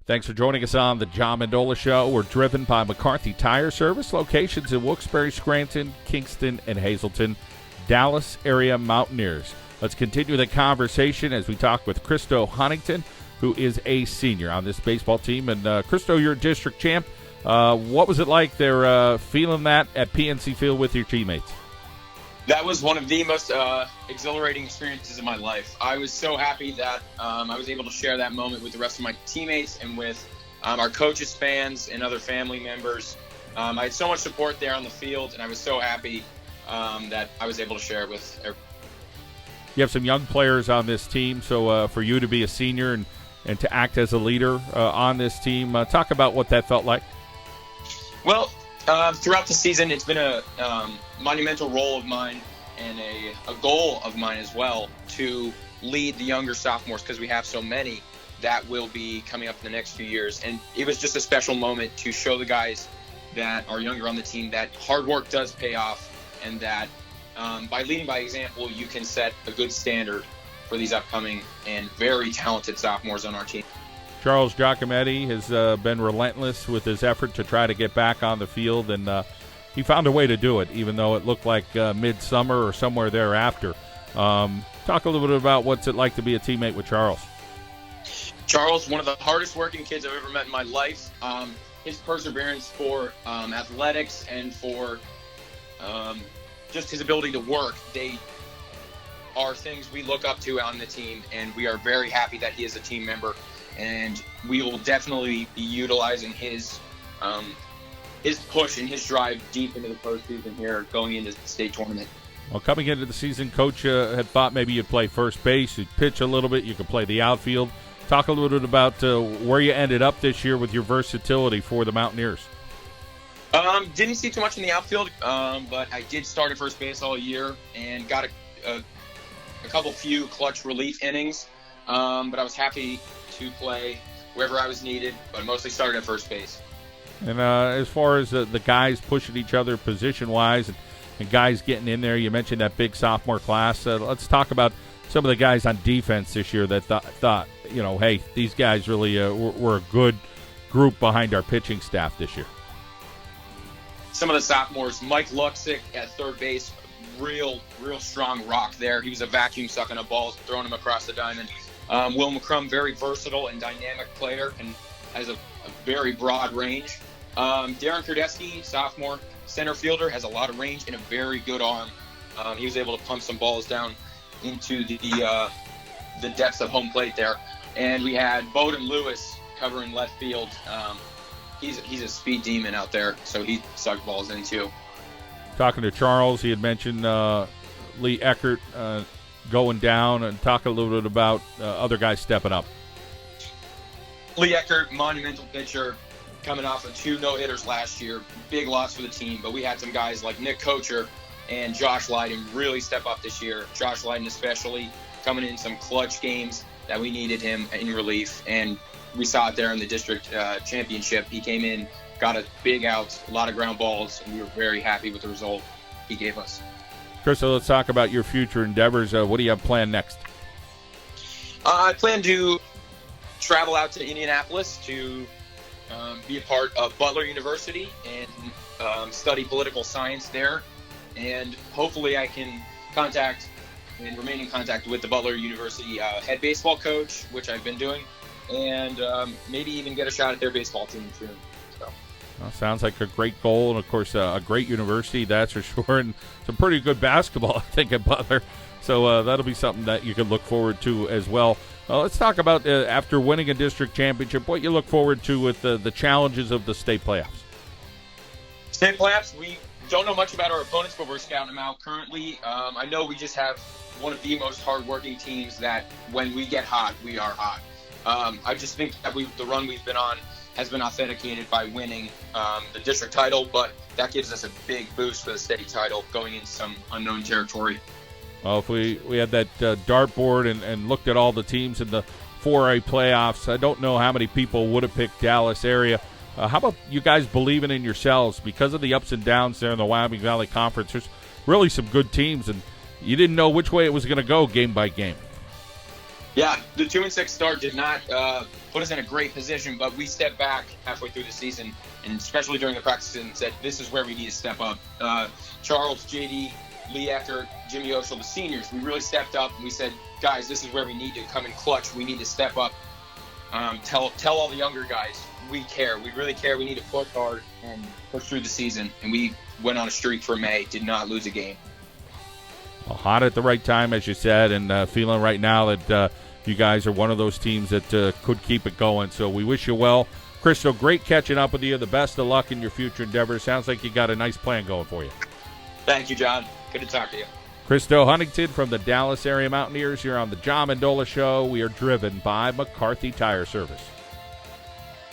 Thanks for joining us on the John Mendola Show. We're driven by McCarthy Tire Service, locations in Wilkes-Barre, Scranton, Kingston, and Hazleton. Dallas area Mountaineers. Let's continue the conversation as we talk with Christo Huntington, who is a senior on this baseball team. And Christo, you're a district champ. What was it like there feeling that at PNC Field with your teammates? That was one of the most exhilarating experiences of my life. I was so happy that I was able to share that moment with the rest of my teammates and with our coaches, fans, and other family members. I had so much support there on the field, and I was so happy that I was able to share it with everyone. You have some young players on this team, so for you to be a senior and to act as a leader on this team, talk about what that felt like. Well, throughout the season, it's been a monumental role of mine and a goal of mine as well to lead the younger sophomores, because we have so many that will be coming up in the next few years. And it was just a special moment to show the guys that are younger on the team that hard work does pay off, and that by leading by example, you can set a good standard for these upcoming and very talented sophomores on our team. Charles Giacometti has been relentless with his effort to try to get back on the field, and he found a way to do it, even though it looked like midsummer or somewhere thereafter. Talk a little bit about what's it like to be a teammate with Charles. Charles, one of the hardest working kids I've ever met in my life. His perseverance for athletics and for just his ability to work, they are things we look up to on the team, and we are very happy that he is a team member. And we will definitely be utilizing his push and his drive deep into the postseason here, going into the state tournament. Well, coming into the season, Coach had thought maybe you'd play first base, you'd pitch a little bit, you could play the outfield. Talk a little bit about where you ended up this year with your versatility for the Mountaineers. Didn't see too much in the outfield, but I did start at first base all year and got a couple few clutch relief innings. But I was happy to play wherever I was needed, but mostly started at first base. And as far as the guys pushing each other position-wise and guys getting in there, you mentioned that big sophomore class. Let's talk about some of the guys on defense this year that thought, hey, these guys really were a good group behind our pitching staff this year. Some of the sophomores, Mike Luxick at third base, real strong rock there. He was a vacuum sucking up balls, throwing them across the diamond. Will McCrum, very versatile and dynamic player and has a very broad range. Darren Kurdesky, sophomore center fielder, has a lot of range and a very good arm. He was able to pump some balls down into the depths of home plate there. And we had Bowden Lewis covering left field. He's a speed demon out there, so he sucked balls in too. Talking to Charles, he had mentioned Lee Eckert going down, and talk a little bit about other guys stepping up. Lee Eckert, monumental pitcher, coming off of 2 no-hitters last year. Big loss for the team, but we had some guys like Nick Kocher and Josh Leiden really step up this year. Josh Leiden especially coming in some clutch games that we needed him in relief, and we saw it there in the district championship. He came in, got a big out, a lot of ground balls, and we were very happy with the result he gave us. Christo, let's talk about your future endeavors. What do you have planned next? I plan to travel out to Indianapolis to be a part of Butler University and study political science there. And hopefully I can contact and remain in contact with the Butler University head baseball coach, which I've been doing, and maybe even get a shot at their baseball team soon. Well, sounds like a great goal, and of course a great university, that's for sure, and some pretty good basketball, I think, at Butler. So that'll be something that you can look forward to as well. Let's talk about, after winning a district championship, what you look forward to with the challenges of the state playoffs. State playoffs, we don't know much about our opponents, but we're scouting them out currently. I know we just have one of the most hardworking teams that when we get hot, we are hot. I just think that the run we've been on has been authenticated by winning the district title, but that gives us a big boost for the state title going into some unknown territory. Well, if we had that dartboard and looked at all the teams in the 4A playoffs, I don't know how many people would have picked Dallas area. How about you guys believing in yourselves? Because of the ups and downs there in the Wyoming Valley Conference, there's really some good teams, and you didn't know which way it was going to go game by game. Yeah, the 2-6 start did not put us in a great position, but we stepped back halfway through the season, and especially during the practice, and said, this is where we need to step up. Charles, JD, Lee Eckert, Jimmy Oshel, the seniors, we really stepped up, and we said, guys, this is where we need to come in clutch. We need to step up. Tell all the younger guys, we care. We really care. We need to push hard and push through the season, and we went on a streak for May, did not lose a game. Well, hot at the right time, as you said, and feeling right now that you guys are one of those teams that could keep it going. So we wish you well. Christo, great catching up with you. The best of luck in your future endeavors. Sounds like you got a nice plan going for you. Thank you, John. Good to talk to you. Christo Huntington from the Dallas area Mountaineers here on the John Mendola Show. We are driven by McCarthy Tire Service.